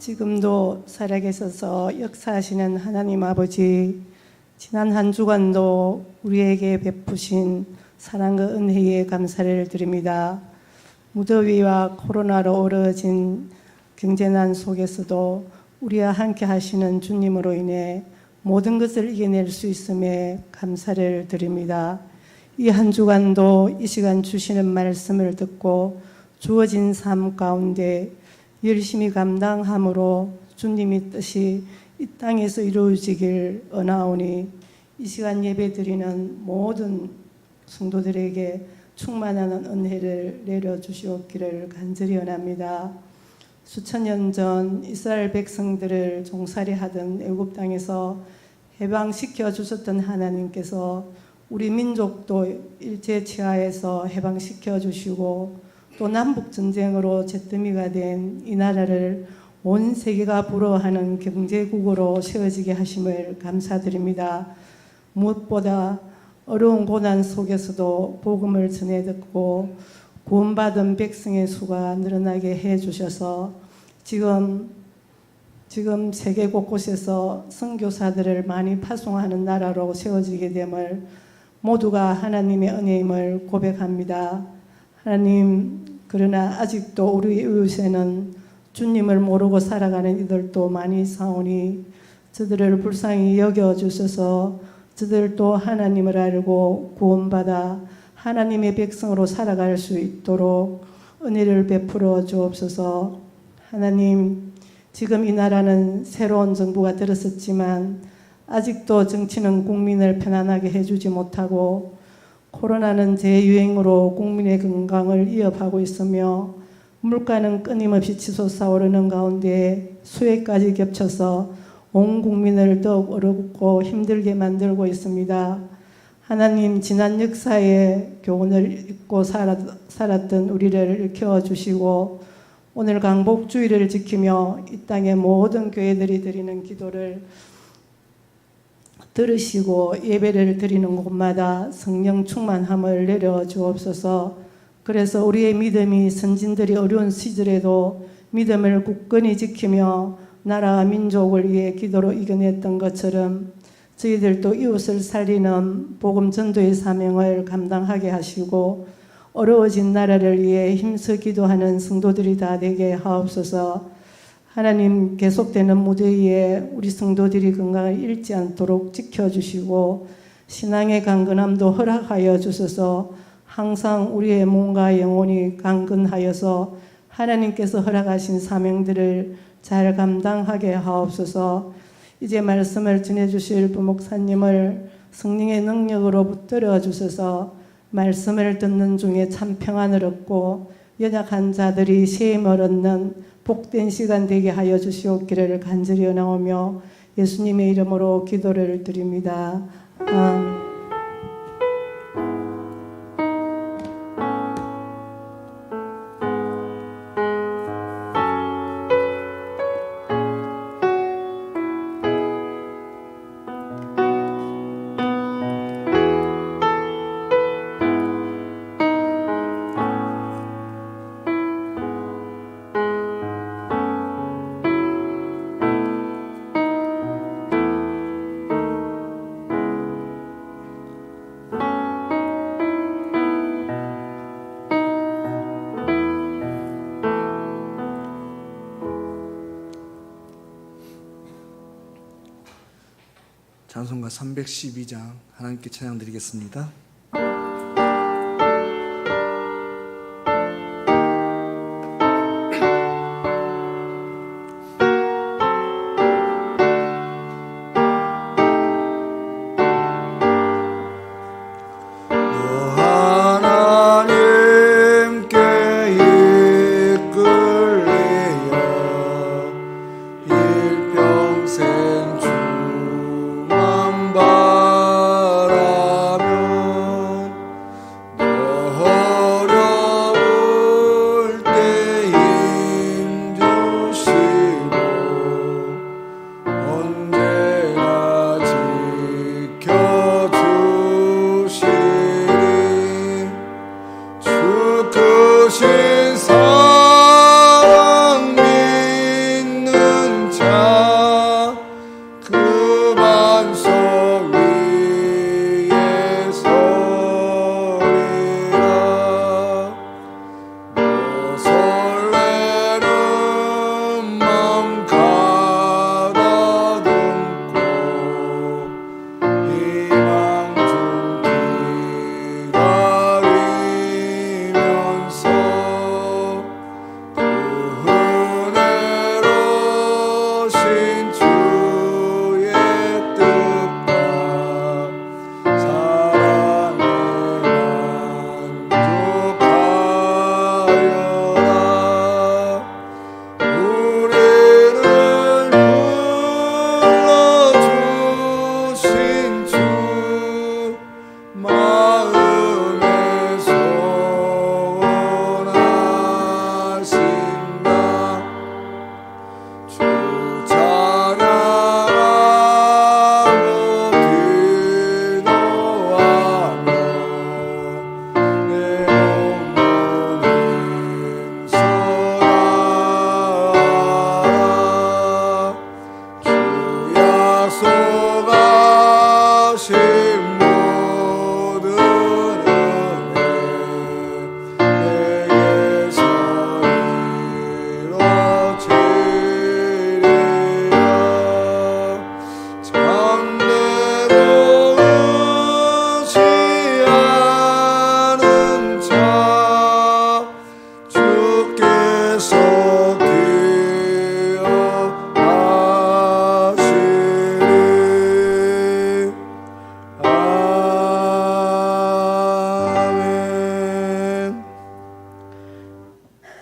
지금도 살아계셔서 역사하시는 하나님 아버지, 지난 한 주간도 우리에게 베푸신 사랑과 은혜에 감사를 드립니다. 무더위와 코로나로 어려워진 경제난 속에서도 우리와 함께 하시는 주님으로 인해 모든 것을 이겨낼 수 있음에 감사를 드립니다. 이 한 주간도 이 시간 주시는 말씀을 듣고 주어진 삶 가운데 열심히 감당함으로 주님의 뜻이 이 땅에서 이루어지길 원하오니 이 시간 예배드리는 모든 성도들에게 충만한 은혜를 내려주시옵기를 간절히 원합니다. 수천 년 전 이스라엘 백성들을 종살이하던 애굽 땅에서 해방시켜 주셨던 하나님께서 우리 민족도 일제치하에서 해방시켜 주시고 또 남북전쟁으로 잿더미가 된 이 나라를 온 세계가 부러워하는 경제국으로 세워지게 하심을 감사드립니다. 무엇보다 어려운 고난 속에서도 복음을 전해 듣고 구원받은 백성의 수가 늘어나게 해주셔서 지금 세계 곳곳에서 선교사들을 많이 파송하는 나라로 세워지게 됨을 모두가 하나님의 은혜임을 고백합니다. 하나님, 그러나 아직도 우리 이웃에는 주님을 모르고 살아가는 이들도 많이 있사오니 저들을 불쌍히 여겨주셔서 저들도 하나님을 알고 구원받아 하나님의 백성으로 살아갈 수 있도록 은혜를 베풀어 주옵소서. 하나님, 지금 이 나라는 새로운 정부가 들었었지만 아직도 정치는 국민을 편안하게 해주지 못하고 코로나는 재유행으로 국민의 건강을 위협하고 있으며 물가는 끊임없이 치솟아오르는 가운데 수해까지 겹쳐서 온 국민을 더욱 어렵고 힘들게 만들고 있습니다. 하나님, 지난 역사의 교훈을 잊고 살았던 우리를 일깨워주시고 오늘 강복주의를 지키며 이 땅의 모든 교회들이 드리는 기도를 들으시고 예배를 드리는 곳마다 성령 충만함을 내려 주옵소서. 그래서 우리의 믿음이 선진들이 어려운 시절에도 믿음을 굳건히 지키며 나라와 민족을 위해 기도로 이겨냈던 것처럼 저희들도 이웃을 살리는 복음 전도의 사명을 감당하게 하시고 어려워진 나라를 위해 힘써 기도하는 성도들이 다 되게 하옵소서. 하나님, 계속되는 무더위에 우리 성도들이 건강을 잃지 않도록 지켜주시고 신앙의 강건함도 허락하여 주셔서 항상 우리의 몸과 영혼이 강건하여서 하나님께서 허락하신 사명들을 잘 감당하게 하옵소서. 이제 말씀을 전해주실 부목사님을 성령의 능력으로 붙들어 주셔서 말씀을 듣는 중에 참 평안을 얻고 연약한 자들이 쉼을 얻는 복된 시간 되게 하여 주시옵기를 간절히 원하오며 예수님의 이름으로 기도를 드립니다. 아멘. 찬송가 312장 하나님께 찬양 드리겠습니다. 크신 사랑 믿는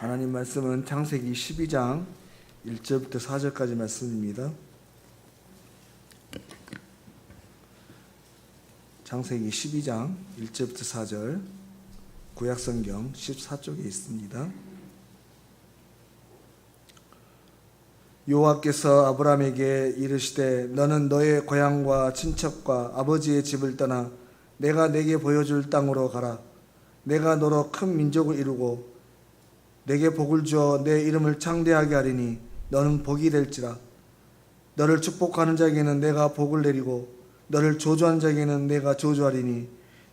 하나님 말씀은 창세기 12장 1절부터 4절까지 말씀입니다. 창세기 12장 1절부터 4절, 구약성경 14쪽에 있습니다. 여호와께서 아브라함에게 이르시되 너는 너의 고향과 친척과 아버지의 집을 떠나 내가 내게 보여줄 땅으로 가라. 내가 너로 큰 민족을 이루고 내게 복을 주어 내 이름을 창대하게 하리니 너는 복이 될지라. 너를 축복하는 자에게는 내가 복을 내리고 너를 저주하는 자에게는 내가 저주하리니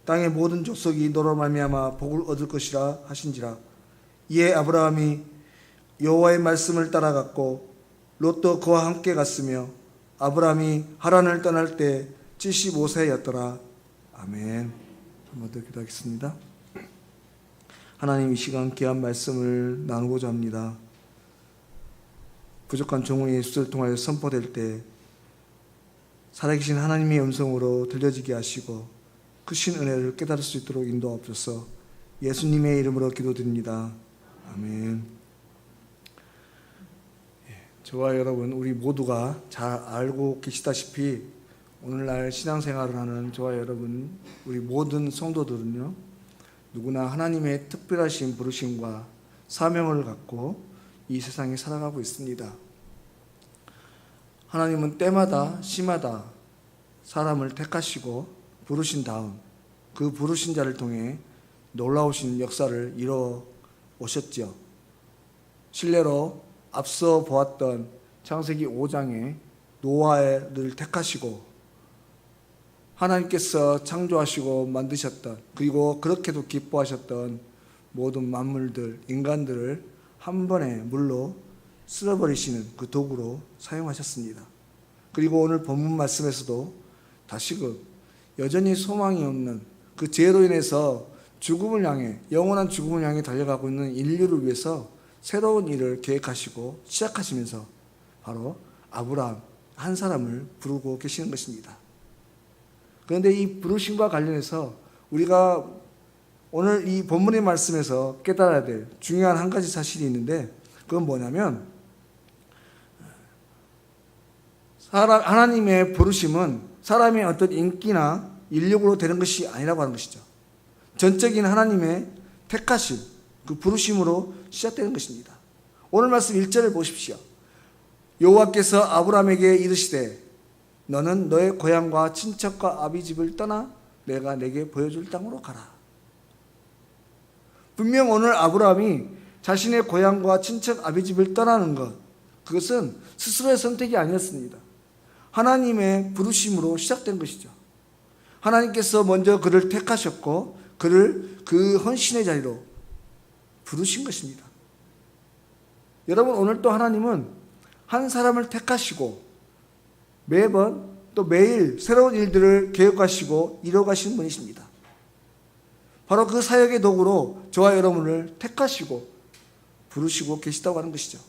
땅의 모든 족속이 너로 말미암아 복을 얻을 것이라 하신지라. 이에 아브라함이 여호와의 말씀을 따라갔고 롯도 그와 함께 갔으며 아브라함이 하란을 떠날 때 75세였더라. 아멘. 한번 더 기도하겠습니다. 하나님, 이 시간 귀한 말씀을 나누고자 합니다. 부족한 종의 수를 통하여 선포될 때 살아계신 하나님의 음성으로 들려지게 하시고 크신 은혜를 깨달을 수 있도록 인도하옵소서. 예수님의 이름으로 기도드립니다. 아멘. 저와 여러분, 우리 모두가 잘 알고 계시다시피 오늘날 신앙생활을 하는 저와 여러분, 우리 모든 성도들은요, 누구나 하나님의 특별하신 부르심과 사명을 갖고 이 세상에 살아가고 있습니다. 하나님은 때마다 시마다 사람을 택하시고 부르신 다음 그 부르신 자를 통해 놀라우신 역사를 이루어 오셨죠. 실례로 앞서 보았던 창세기 5장에 노아를 택하시고 하나님께서 창조하시고 만드셨던, 그리고 그렇게도 기뻐하셨던 모든 만물들, 인간들을 한 번에 물로 쓸어버리시는 그 도구로 사용하셨습니다. 그리고 오늘 본문 말씀에서도 다시금 여전히 소망이 없는 그 죄로 인해서 죽음을 향해, 영원한 죽음을 향해 달려가고 있는 인류를 위해서 새로운 일을 계획하시고 시작하시면서 바로 아브라함 한 사람을 부르고 계시는 것입니다. 그런데 이 부르심과 관련해서 우리가 오늘 이 본문의 말씀에서 깨달아야 될 중요한 한 가지 사실이 있는데, 그건 뭐냐면 하나님의 부르심은 사람의 어떤 인기나 인력으로 되는 것이 아니라고 하는 것이죠. 전적인 하나님의 택하심, 그 부르심으로 시작되는 것입니다. 오늘 말씀 1절을 보십시오. 여호와께서 아브라함에게 이르시되 너는 너의 고향과 친척과 아비 집을 떠나 내가 내게 보여줄 땅으로 가라. 분명 오늘 아브라함이 자신의 고향과 친척 아비 집을 떠나는 것, 그것은 스스로의 선택이 아니었습니다. 하나님의 부르심으로 시작된 것이죠. 하나님께서 먼저 그를 택하셨고 그를 그 헌신의 자리로 부르신 것입니다. 여러분, 오늘 또 하나님은 한 사람을 택하시고 매번 또 매일 새로운 일들을 계획하시고 이뤄가시는 분이십니다. 바로 그 사역의 도구로 저와 여러분을 택하시고 부르시고 계시다고 하는 것이죠.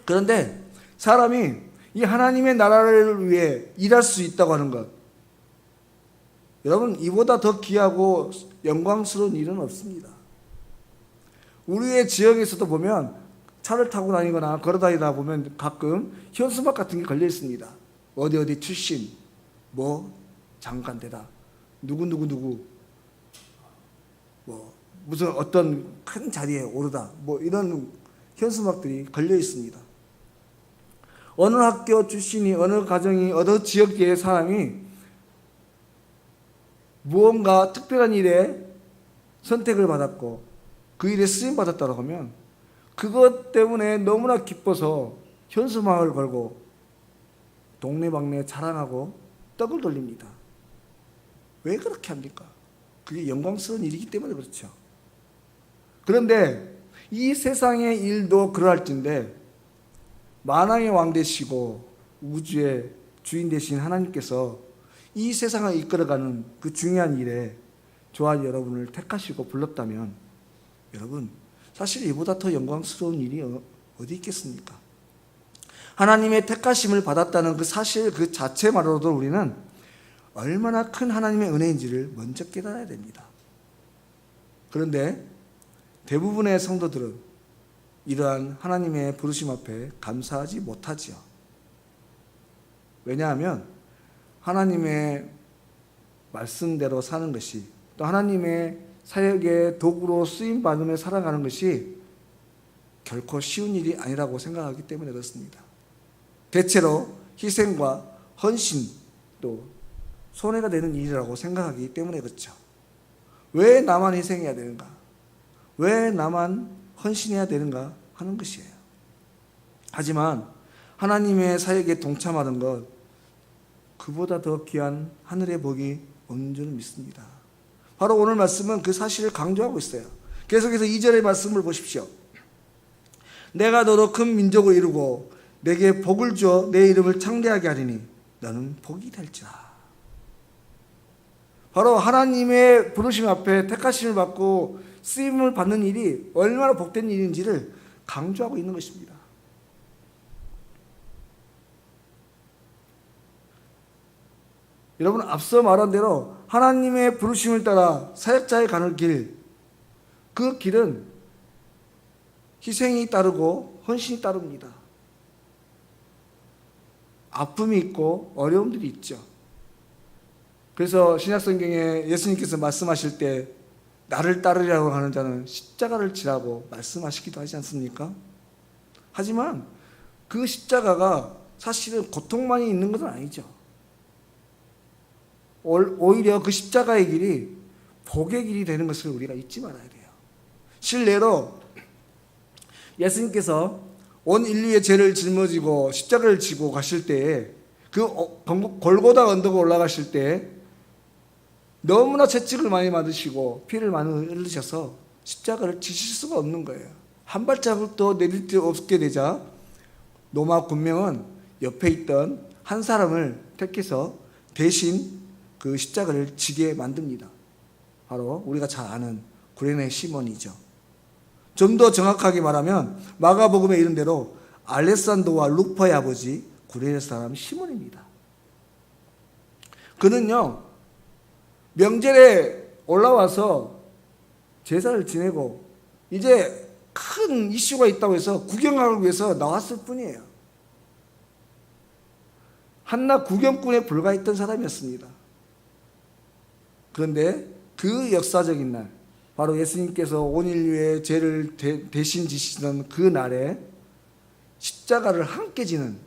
그런데 사람이 이 하나님의 나라를 위해 일할 수 있다고 하는 것, 여러분, 이보다 더 귀하고 영광스러운 일은 없습니다. 우리의 지역에서도 보면 차를 타고 다니거나 걸어 다니다 보면 가끔 현수막 같은 게 걸려 있습니다. 어디 출신, 뭐 장관대다, 누구 뭐 무슨 어떤 큰 자리에 오르다, 뭐 이런 현수막들이 걸려 있습니다. 어느 학교 출신이, 어느 가정이, 어느 지역의 사람이 무언가 특별한 일에 선택을 받았고 그 일에 쓰임 받았다고 하면 그것 때문에 너무나 기뻐서 현수막을 걸고 동네방네 자랑하고 떡을 돌립니다. 왜 그렇게 합니까? 그게 영광스러운 일이기 때문에 그렇죠. 그런데 이 세상의 일도 그러할진데 만왕의 왕 되시고 우주의 주인 되신 하나님께서 이 세상을 이끌어가는 그 중요한 일에 저와 여러분을 택하시고 불렀다면, 여러분, 사실 이보다 더 영광스러운 일이 어디 있겠습니까? 하나님의 택하심을 받았다는 그 사실 그 자체만으로도 우리는 얼마나 큰 하나님의 은혜인지를 먼저 깨달아야 됩니다. 그런데 대부분의 성도들은 이러한 하나님의 부르심 앞에 감사하지 못하지요. 왜냐하면 하나님의 말씀대로 사는 것이, 또 하나님의 사역의 도구로 쓰임 받음에 살아가는 것이 결코 쉬운 일이 아니라고 생각하기 때문에 그렇습니다. 대체로 희생과 헌신, 또 손해가 되는 일이라고 생각하기 때문에 그렇죠. 왜 나만 희생해야 되는가? 왜 나만 헌신해야 되는가 하는 것이에요. 하지만 하나님의 사역에 동참하는 것, 그보다 더 귀한 하늘의 복이 없는 줄은 믿습니다. 바로 오늘 말씀은 그 사실을 강조하고 있어요. 계속해서 2절의 말씀을 보십시오. 내가 너로 큰 민족을 이루고 내게 복을 주어 내 이름을 창대하게 하리니 너는 복이 될지라. 바로 하나님의 부르심 앞에 택하심을 받고 쓰임을 받는 일이 얼마나 복된 일인지를 강조하고 있는 것입니다. 여러분, 앞서 말한 대로 하나님의 부르심을 따라 사역자의 가는 길, 그 길은 희생이 따르고 헌신이 따릅니다. 아픔이 있고 어려움들이 있죠. 그래서 신약성경에 예수님께서 말씀하실 때 나를 따르려고 하는 자는 십자가를 지라고 말씀하시기도 하지 않습니까? 하지만 그 십자가가 사실은 고통만이 있는 것은 아니죠. 오히려 그 십자가의 길이 복의 길이 되는 것을 우리가 잊지 말아야 돼요. 실례로 예수님께서 온 인류의 죄를 짊어지고 십자가를 지고 가실 때에 그 골고다 언덕에 올라가실 때 너무나 채찍을 많이 맞으시고 피를 많이 흘리셔서 십자가를 지실 수가 없는 거예요. 한 발자국도 내릴 데 없게 되자 로마 군명은 옆에 있던 한 사람을 택해서 대신 그 십자가를 지게 만듭니다. 바로 우리가 잘 아는 구레네 시몬이죠. 좀 더 정확하게 말하면 마가복음에 이른 대로 알레산더와 루퍼의 아버지 구레네 사람 시몬입니다. 그는요, 명절에 올라와서 제사를 지내고 이제 큰 이슈가 있다고 해서 구경하기 위해서 나왔을 뿐이에요. 한낱 구경꾼에 불과했던 사람이었습니다. 그런데 그 역사적인 날, 바로 예수님께서 온 인류의 죄를 대신 지시던 그 날에 십자가를 함께 지는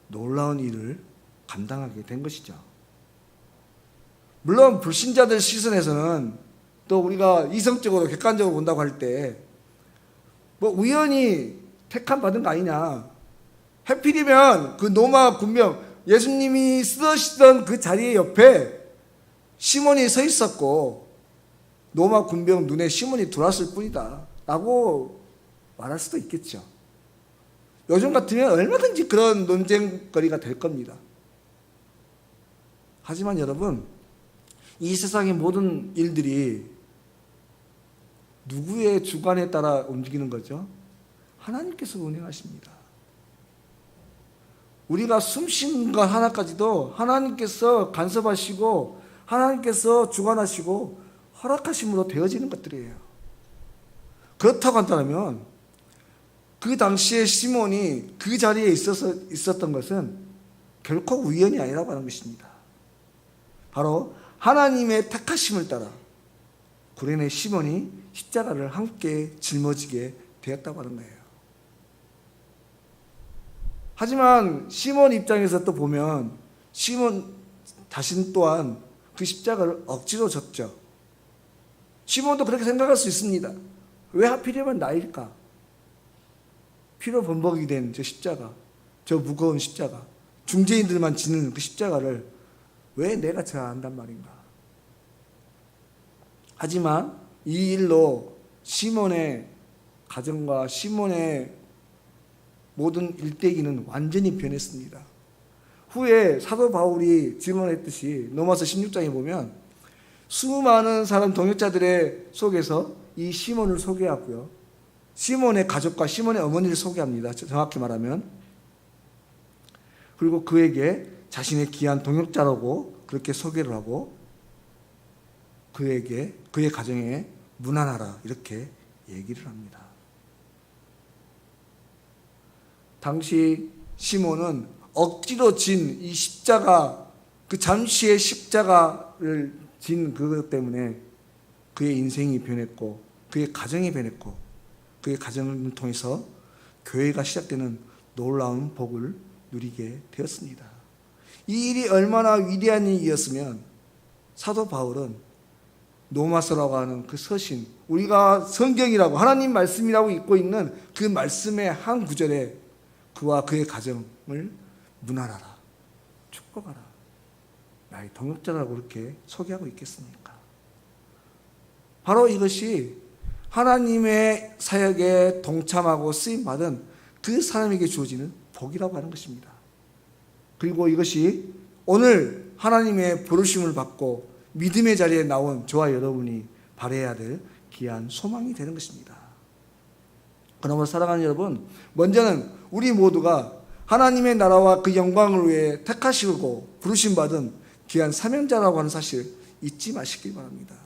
놀라운 일을 감당하게 된 것이죠. 물론 불신자들 시선에서는 또 우리가 이성적으로 객관적으로 본다고 할 때 뭐 우연히 택함 받은 거 아니냐, 하필이면 그 로마 군명 예수님이 쓰시던 그 자리의 옆에 시몬이 서 있었고 로마 군병 눈에 시몬이 들어왔을 뿐이다 라고 말할 수도 있겠죠. 요즘 같으면 얼마든지 그런 논쟁거리가 될 겁니다. 하지만 여러분, 이 세상의 모든 일들이 누구의 주관에 따라 움직이는 거죠? 하나님께서 운행하십니다. 우리가 숨쉬는 것 하나까지도 하나님께서 간섭하시고 하나님께서 주관하시고 허락하심으로 되어지는 것들이에요. 그렇다고 한다면 그 당시에 시몬이 그 자리에 있었던 것은 결코 우연이 아니라고 하는 것입니다. 바로 하나님의 택하심을 따라 구레네 시몬이 십자가를 함께 짊어지게 되었다고 하는 거예요. 하지만 시몬 입장에서 또 보면 시몬 자신 또한 그 십자가를 억지로 졌죠. 시몬도 그렇게 생각할 수 있습니다. 왜 하필이면 나일까? 피로 범벅이 된 저 십자가, 저 무거운 십자가, 중재인들만 지는 그 십자가를 왜 내가 져야 한단 말인가? 하지만 이 일로 시몬의 가정과 시몬의 모든 일대기는 완전히 변했습니다. 후에 사도 바울이 증언했듯이 로마서 16장에 보면 수많은 사람 동역자들의 속에서 이 시몬을 소개하고요, 시몬의 가족과 시몬의 어머니를 소개합니다. 정확히 말하면. 그리고 그에게 자신의 귀한 동역자라고 그렇게 소개를 하고 그에게 그의 가정에 문안하라 이렇게 얘기를 합니다. 당시 시몬은 억지로 진 이 십자가, 그 잠시의 십자가를 진 그것 때문에 그의 인생이 변했고 그의 가정이 변했고 그의 가정을 통해서 교회가 시작되는 놀라운 복을 누리게 되었습니다. 이 일이 얼마나 위대한 일이었으면 사도 바울은 로마서라고 하는 그 서신, 우리가 성경이라고 하나님 말씀이라고 읽고 있는 그 말씀의 한 구절에 그와 그의 가정을 문안하라, 축복하라, 나의 동역자라고 그렇게 소개하고 있겠습니까? 바로 이것이 하나님의 사역에 동참하고 쓰임받은 그 사람에게 주어지는 복이라고 하는 것입니다. 그리고 이것이 오늘 하나님의 부르심을 받고 믿음의 자리에 나온 저와 여러분이 바라야 될 귀한 소망이 되는 것입니다. 그러므로 사랑하는 여러분, 먼저는 우리 모두가 하나님의 나라와 그 영광을 위해 택하시고 부르심받은 귀한 사명자라고 하는 사실 잊지 마시길 바랍니다.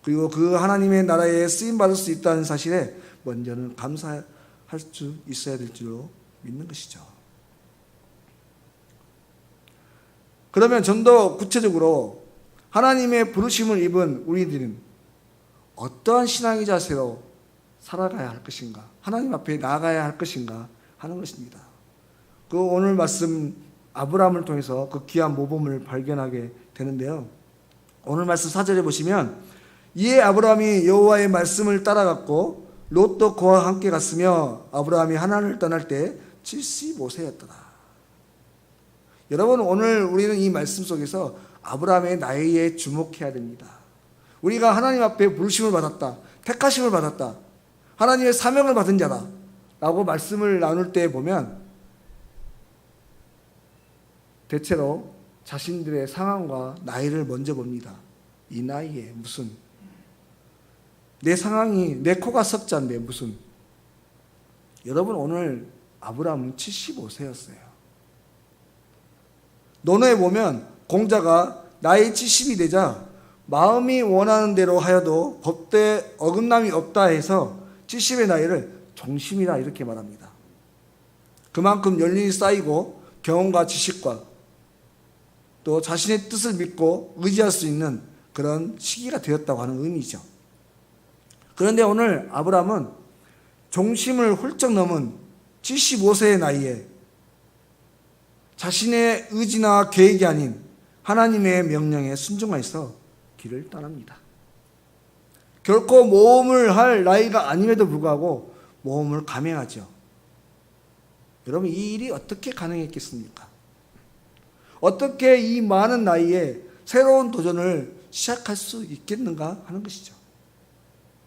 그리고 그 하나님의 나라에 쓰임받을 수 있다는 사실에 먼저는 감사할 수 있어야 될 줄로 믿는 것이죠. 그러면 좀 더 구체적으로 하나님의 부르심을 입은 우리들은 어떠한 신앙의 자세로 살아가야 할 것인가, 하나님 앞에 나아가야 할 것인가 하는 것입니다. 그 오늘 말씀 아브라함을 통해서 그 귀한 모범을 발견하게 되는데요. 오늘 말씀 4절에 보시면 이에 아브라함이 여호와의 말씀을 따라갔고 롯도 그와 함께 갔으며 아브라함이 하나님을 떠날 때 75세였더라. 여러분, 오늘 우리는 이 말씀 속에서 아브라함의 나이에 주목해야 됩니다. 우리가 하나님 앞에 부르심을 받았다, 택하심을 받았다, 하나님의 사명을 받은 자다 라고 말씀을 나눌 때 보면 대체로 자신들의 상황과 나이를 먼저 봅니다. 이 나이에 무슨, 내 상황이, 내 코가 석자인데 무슨. 여러분, 오늘 아브라함은 75세였어요. 논어에 보면 공자가 나이 70이 되자 마음이 원하는 대로 하여도 법대에 어긋남이 없다 해서 70의 나이를 종심이라 이렇게 말합니다. 그만큼 연륜이 쌓이고 경험과 지식과 또 자신의 뜻을 믿고 의지할 수 있는 그런 시기가 되었다고 하는 의미죠. 그런데 오늘 아브라함은 종심을 훌쩍 넘은 75세의 나이에 자신의 의지나 계획이 아닌 하나님의 명령에 순종해서 길을 떠납니다. 결코 모험을 할 나이가 아님에도 불구하고 모험을 감행하죠. 여러분, 이 일이 어떻게 가능했겠습니까? 어떻게 이 많은 나이에 새로운 도전을 시작할 수 있겠는가 하는 것이죠.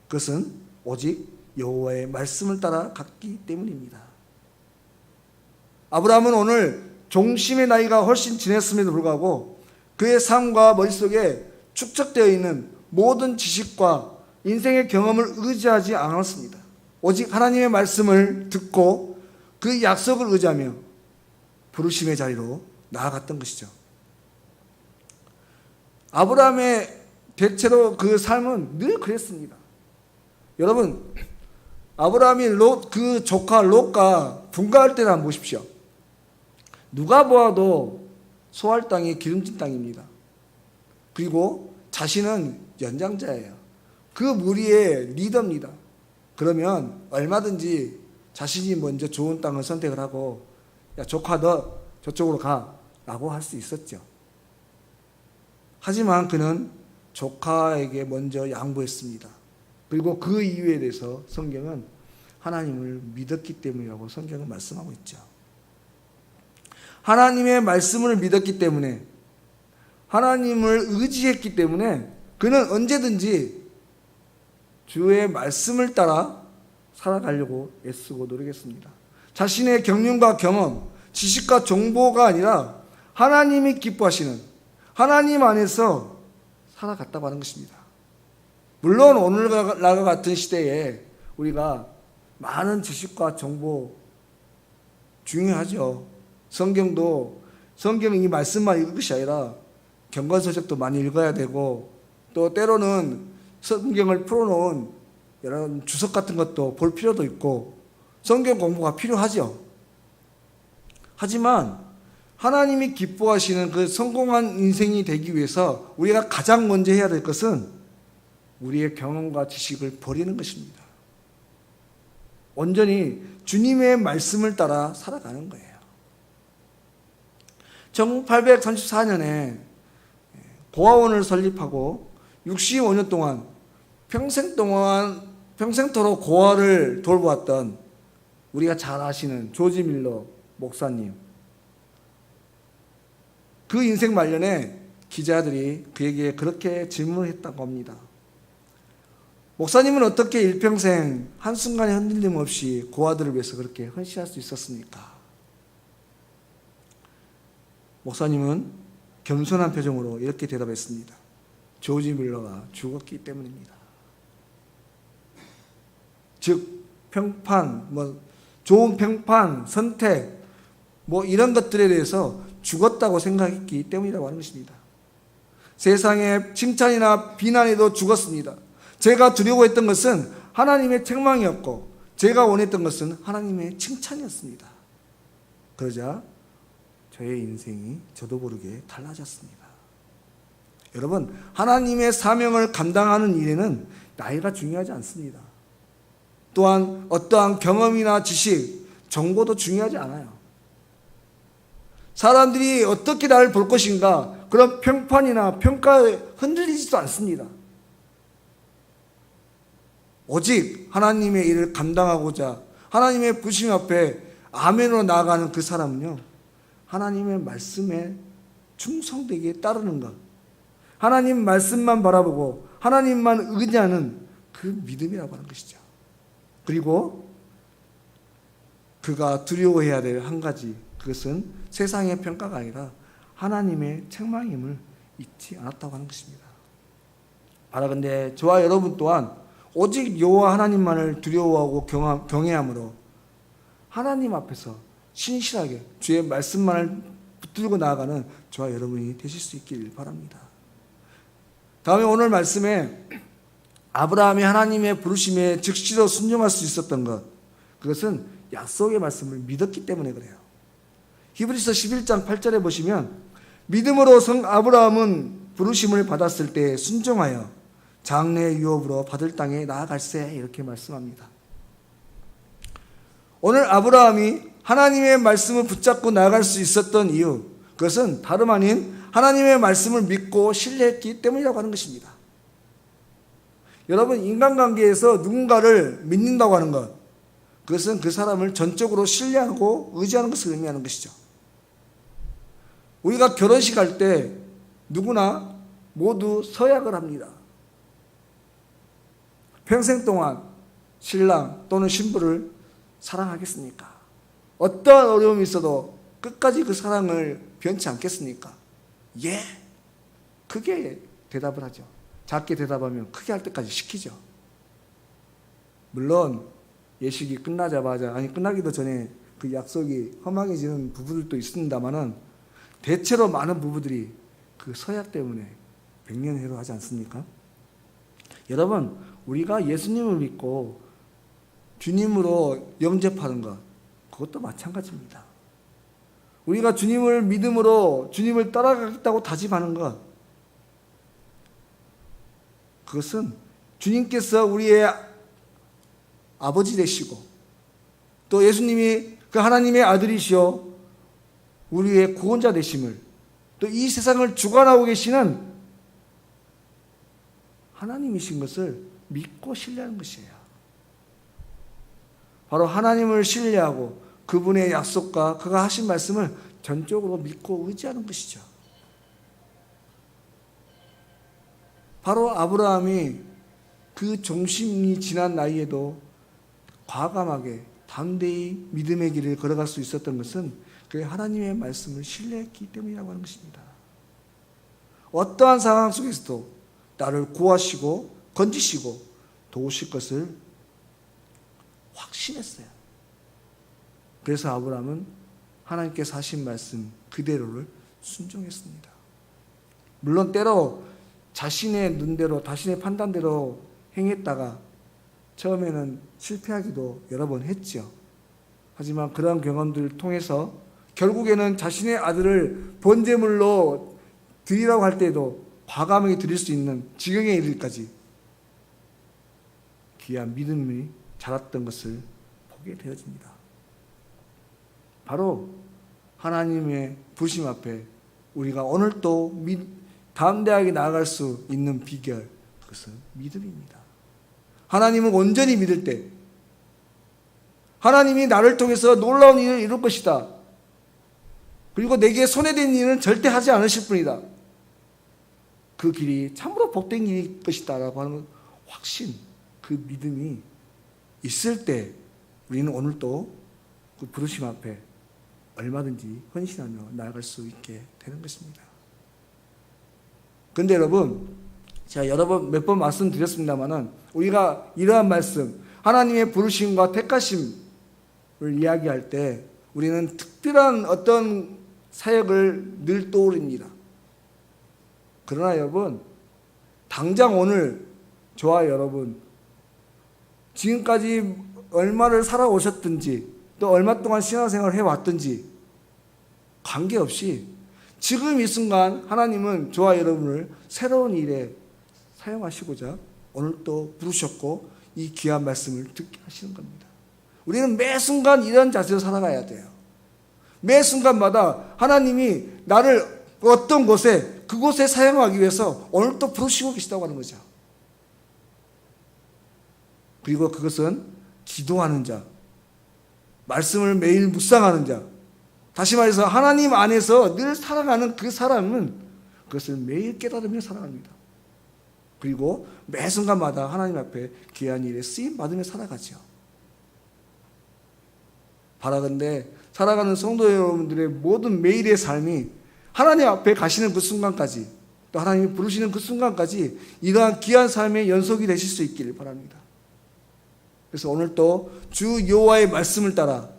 그것은 오직 여호와의 말씀을 따라 갔기 때문입니다. 아브라함은 오늘 종심의 나이가 훨씬 지났음에도 불구하고 그의 삶과 머릿속에 축적되어 있는 모든 지식과 인생의 경험을 의지하지 않았습니다. 오직 하나님의 말씀을 듣고 그 약속을 의지하며 부르심의 자리로 나아갔던 것이죠. 아브라함의 대체로 그 삶은 늘 그랬습니다. 여러분, 아브라함이 그 조카 롯과 분가할 때를 한번 보십시오. 누가 보아도 소할 땅이 기름진 땅입니다. 그리고 자신은 연장자예요. 그 무리의 리더입니다. 그러면 얼마든지 자신이 먼저 좋은 땅을 선택을 하고, 야, 조카 너 저쪽으로 가 라고 할 수 있었죠. 하지만 그는 조카에게 먼저 양보했습니다. 그리고 그 이유에 대해서 성경은 하나님을 믿었기 때문이라고 성경은 말씀하고 있죠. 하나님의 말씀을 믿었기 때문에, 하나님을 의지했기 때문에 그는 언제든지 주의 말씀을 따라 살아가려고 애쓰고 노력했습니다. 자신의 경륜과 경험, 지식과 정보가 아니라 하나님이 기뻐하시는 하나님 안에서 살아갔다고 하는 것입니다. 물론 오늘날과 같은 시대에 우리가 많은 지식과 정보 중요하죠. 성경은 이 말씀만 읽을 것이 아니라 경건서적도 많이 읽어야 되고, 또 때로는 성경을 풀어놓은 여러 주석 같은 것도 볼 필요도 있고 성경 공부가 필요하죠. 하지만 하나님이 기뻐하시는 그 성공한 인생이 되기 위해서 우리가 가장 먼저 해야 될 것은 우리의 경험과 지식을 버리는 것입니다. 온전히 주님의 말씀을 따라 살아가는 거예요. 1834년에 고아원을 설립하고 65년 동안 평생토록 고아를 돌보았던 우리가 잘 아시는 조지 밀러 목사님, 그 인생 말년에 기자들이 그에게 그렇게 질문을 했다고 합니다. 목사님은 어떻게 일평생 한순간의 흔들림 없이 고아들을 위해서 그렇게 헌신할 수 있었습니까? 목사님은 겸손한 표정으로 이렇게 대답했습니다. 조지 밀러가 죽었기 때문입니다. 즉 평판, 좋은 평판, 선택 이런 것들에 대해서 죽었다고 생각했기 때문이라고 하는 것입니다. 세상의 칭찬이나 비난에도 죽었습니다. 제가 두려워했던 것은 하나님의 책망이었고 제가 원했던 것은 하나님의 칭찬이었습니다. 그러자 저의 인생이 저도 모르게 달라졌습니다. 여러분, 하나님의 사명을 감당하는 일에는 나이가 중요하지 않습니다. 또한 어떠한 경험이나 지식, 정보도 중요하지 않아요. 사람들이 어떻게 나를 볼 것인가, 그런 평판이나 평가에 흔들리지도 않습니다. 오직 하나님의 일을 감당하고자 하나님의 부심 앞에 아멘으로 나아가는 그 사람은요, 하나님의 말씀에 충성되게 따르는 것, 하나님 말씀만 바라보고 하나님만 의지하는 그 믿음이라고 하는 것이죠. 그리고 그가 두려워해야 될 한 가지, 그것은 세상의 평가가 아니라 하나님의 책망임을 잊지 않았다고 하는 것입니다. 바라건대 저와 여러분 또한 오직 여호와 하나님만을 두려워하고 경외함으로 하나님 앞에서 신실하게 주의 말씀만을 붙들고 나아가는 저와 여러분이 되실 수 있길 바랍니다. 다음에 오늘 말씀에 아브라함이 하나님의 부르심에 즉시로 순종할 수 있었던 것, 그것은 약속의 말씀을 믿었기 때문에 그래요. 히브리서 11장 8절에 보시면 믿음으로 성 아브라함은 부르심을 받았을 때 순종하여 장래 유업으로 받을 땅에 나아갈세, 이렇게 말씀합니다. 오늘 아브라함이 하나님의 말씀을 붙잡고 나아갈 수 있었던 이유, 그것은 다름 아닌 하나님의 말씀을 믿고 신뢰했기 때문이라고 하는 것입니다. 여러분, 인간관계에서 누군가를 믿는다고 하는 것, 그것은 그 사람을 전적으로 신뢰하고 의지하는 것을 의미하는 것이죠. 우리가 결혼식 할 때 누구나 모두 서약을 합니다. 평생 동안 신랑 또는 신부를 사랑하겠습니까? 어떠한 어려움이 있어도 끝까지 그 사랑을 변치 않겠습니까? 예! 크게 대답을 하죠. 작게 대답하면 크게 할 때까지 시키죠. 물론 예식이 끝나자마자, 끝나기도 전에 그 약속이 허망해지는 부부들도 있습니다만은 대체로 많은 부부들이 그 서약 때문에 백년해로 하지 않습니까? 여러분, 우리가 예수님을 믿고 주님으로 영접하는 것, 그것도 마찬가지입니다. 우리가 주님을 믿음으로 주님을 따라가겠다고 다짐하는 것, 그것은 주님께서 우리의 아버지 되시고 또 예수님이 그 하나님의 아들이시오 우리의 구원자 되심을, 또 이 세상을 주관하고 계시는 하나님이신 것을 믿고 신뢰하는 것이에요. 바로 하나님을 신뢰하고 그분의 약속과 그가 하신 말씀을 전적으로 믿고 의지하는 것이죠. 바로 아브라함이 그 종신이 지난 나이에도 과감하게 담대히 믿음의 길을 걸어갈 수 있었던 것은 그 하나님의 말씀을 신뢰했기 때문이라고 하는 것입니다. 어떠한 상황 속에서도 나를 구하시고 건지시고 도우실 것을 확신했어요. 그래서 아브라함은 하나님께서 하신 말씀 그대로를 순종했습니다. 물론 때로 자신의 눈대로, 자신의 판단대로 행했다가 처음에는 실패하기도 여러 번 했죠. 하지만 그런 경험들을 통해서 결국에는 자신의 아들을 번제물로 드리라고 할 때에도 과감하게 드릴 수 있는 지경에 이르기까지 귀한 믿음이 자랐던 것을 보게 되어집니다. 바로 하나님의 부심 앞에 우리가 오늘도 담대하게 나아갈 수 있는 비결, 그것은 믿음입니다. 하나님을 온전히 믿을 때 하나님이 나를 통해서 놀라운 일을 이룰 것이다. 그리고 내게 손해된 일은 절대 하지 않으실 분이다. 그 길이 참으로 복된 길일 것이다 라고 하는 확신, 그 믿음이 있을 때 우리는 오늘도 그 부르심 앞에 얼마든지 헌신하며 나아갈 수 있게 되는 것입니다. 그런데 여러분, 제가 여러 번 몇 번 말씀드렸습니다만은 우리가 이러한 말씀, 하나님의 부르심과 택하심을 이야기할 때 우리는 특별한 어떤 사역을 늘 떠올립니다. 그러나 여러분, 당장 오늘 저와 여러분 지금까지 얼마를 살아오셨든지 또 얼마 동안 신앙생활을 해왔든지 관계없이 지금 이 순간 하나님은 저와 여러분을 새로운 일에 사용하시고자 오늘 또 부르셨고 이 귀한 말씀을 듣게 하시는 겁니다. 우리는 매 순간 이런 자세로 살아가야 돼요. 매 순간마다 하나님이 나를 어떤 곳에 그곳에 사용하기 위해서 오늘 또 부르시고 계시다고 하는 거죠. 그리고 그것은 기도하는 자, 말씀을 매일 묵상하는 자, 다시 말해서 하나님 안에서 늘 살아가는 그 사람은 그것을 매일 깨달으며 살아갑니다. 그리고 매 순간마다 하나님 앞에 귀한 일에 쓰임 받으며 살아가죠. 바라건대 살아가는 성도 여러분들의 모든 매일의 삶이 하나님 앞에 가시는 그 순간까지, 또 하나님이 부르시는 그 순간까지 이러한 귀한 삶의 연속이 되실 수 있기를 바랍니다. 그래서 오늘 또 주 여호와의 말씀을 따라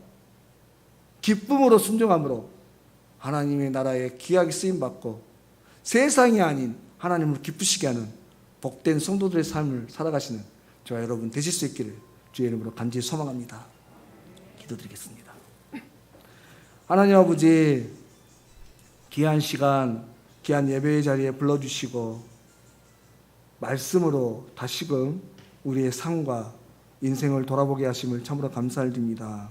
기쁨으로 순종함으로 하나님의 나라에 귀하게 쓰임받고 세상이 아닌 하나님을 기쁘시게 하는 복된 성도들의 삶을 살아가시는 저와 여러분 되실 수 있기를 주의 이름으로 간절히 소망합니다. 기도드리겠습니다. 하나님 아버지, 귀한 시간, 귀한 예배의 자리에 불러주시고 말씀으로 다시금 우리의 삶과 인생을 돌아보게 하심을 참으로 감사를 드립니다.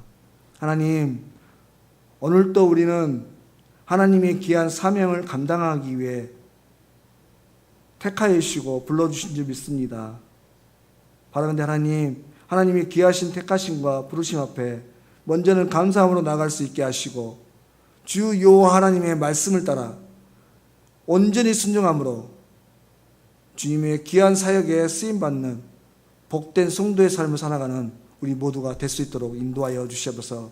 하나님, 오늘도 우리는 하나님의 귀한 사명을 감당하기 위해 택하여 주시고 불러주신 줄 믿습니다. 바라건대 하나님, 하나님의 귀하신 택하심과 부르심 앞에 먼저는 감사함으로 나갈 수 있게 하시고 주 여호와 하나님의 말씀을 따라 온전히 순종함으로 주님의 귀한 사역에 쓰임받는 복된 성도의 삶을 살아가는 우리 모두가 될 수 있도록 인도하여 주시옵소서.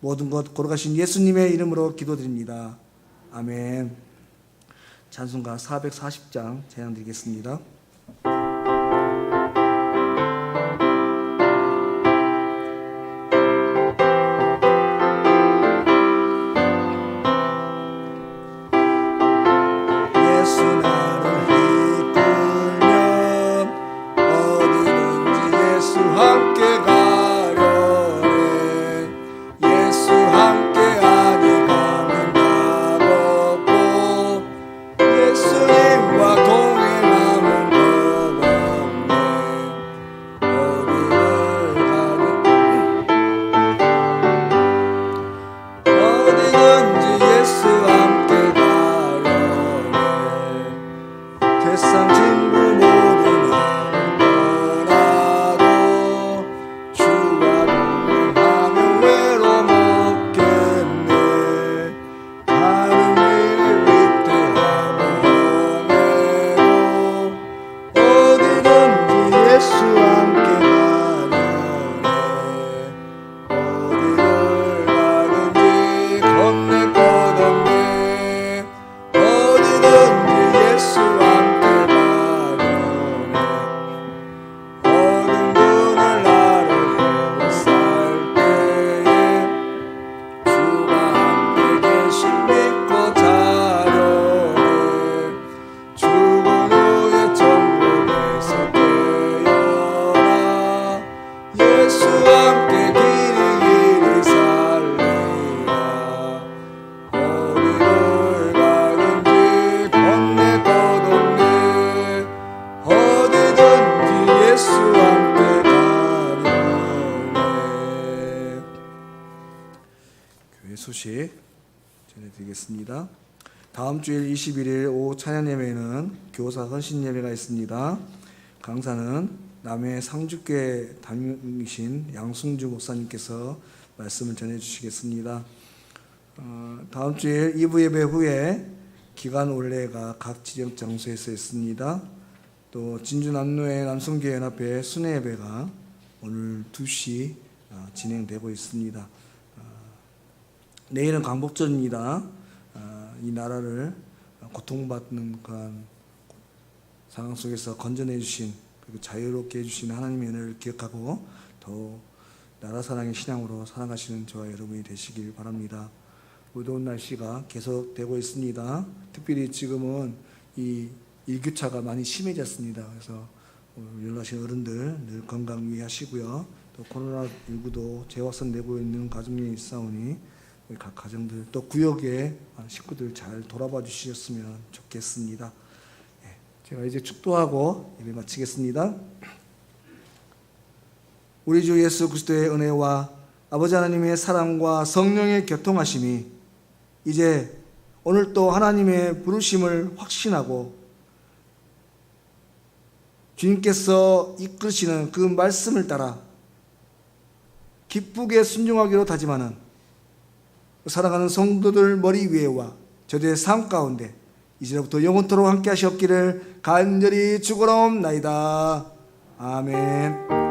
모든 것 걸어가신 예수님의 이름으로 기도드립니다. 아멘. 찬송가 440장 찬양드리겠습니다. 소식 전해드리겠습니다. 다음 주일 21일 오후 찬양 예배에는 교사 헌신 예배가 있습니다. 강사는 남해 상주교회 담임이신 양승주 목사님께서 말씀을 전해주시겠습니다. 다음 주일 2부 예배 후에 기간 올레가 각 지정 장소에서 있습니다. 또 진주 남로의 남성교회 연합회 순회 예배가 오늘 2시 진행되고 있습니다. 내일은 광복절입니다. 이 나라를 고통받는 그런 상황 속에서 건져내 주신, 그리고 자유롭게 해주신 하나님의 은혜를 기억하고 더 나라 사랑의 신앙으로 살아가시는 저와 여러분이 되시길 바랍니다. 무더운 날씨가 계속되고 있습니다. 특별히 지금은 이 일교차가 많이 심해졌습니다. 그래서 연락하신 어른들 늘 건강 유의하시고요. 또 코로나19도 재확산되고 있는 가정이 있사오니 각 가정들 또 구역의 식구들 잘 돌아봐 주셨으면 좋겠습니다. 제가 이제 축도하고 예배 마치겠습니다. 우리 주 예수 그리스도의 은혜와 아버지 하나님의 사랑과 성령의 교통하심이 이제 오늘 또 하나님의 부르심을 확신하고 주님께서 이끄시는 그 말씀을 따라 기쁘게 순종하기로 다짐하는 살아가는 성도들 머리 위에와 저들의 삶 가운데 이제부터 영원토록 함께 하시옵기를 간절히 축원하옵나이다. 아멘.